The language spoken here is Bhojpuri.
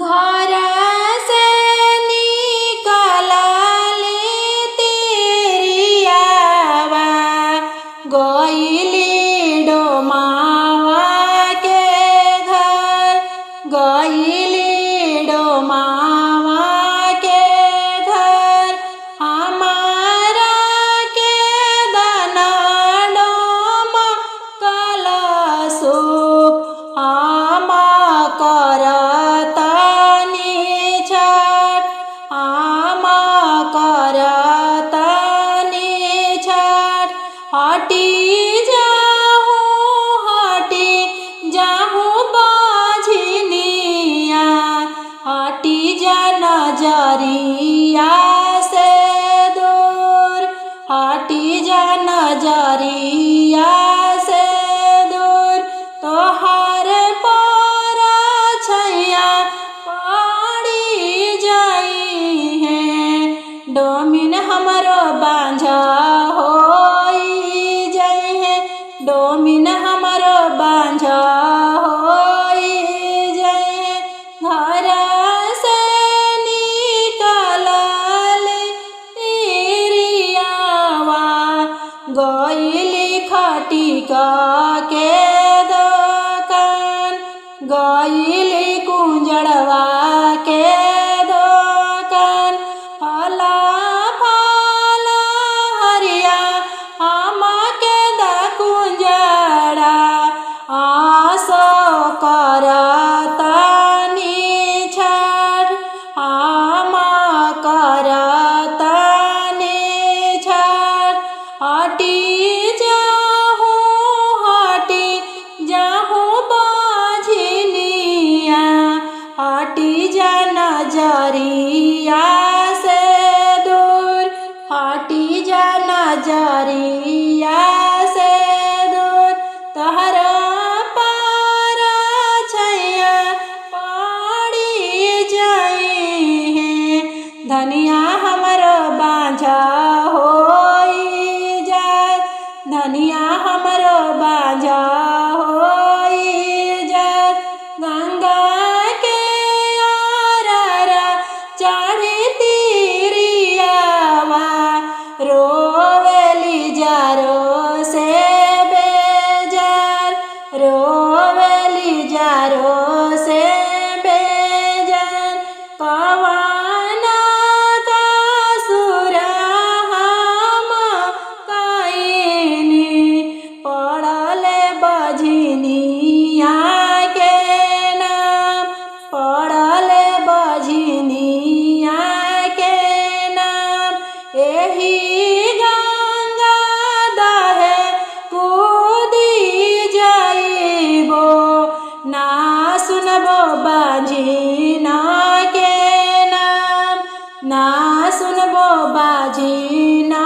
घर से निकलली तिरियावा गइली डोमावा के घर गइली डोमावा के घर हमारा के दाना डोम कलशुप हम करतनी छठ हम करतनी छठ हटी जाहूँ बाझनिया हटी जा नजरिया से दूर हटी जा नजरिया से दूर तोहर पर छैया पड़ी जाई है डोमिन हमरो बांझा होई जाई है डोमिन हमरो बांझा होई जाई है घर से निकलली तिरियावा गइली खटिका के दुकान गइली कुंजड़वा के दुकान फला फला हरिया हम के द कुंजड़ा आसो करतनी छठ हम करतनी छठ हटी जाहूँ बाझनिया हटी जा नजरिया से दूर हटी जा नजरिया से दूर तहरा पर छैया पड़ी जाई है धनिया हमरो बांझा होई जात धनिया हमरो बांझा होई जात गंगा के आररा चढ़ी तिरियावा रोवेली जारो से बेजार रोवेली जारो से बेजार कवाना कसुरा हम कइनी पड़ले बझनिया के नाम पड़ले बझनिया के नाम एही गंगा दहे कूदी जाइबो ना सुनबो बाझिना के नाम ना सुनबो बाझिना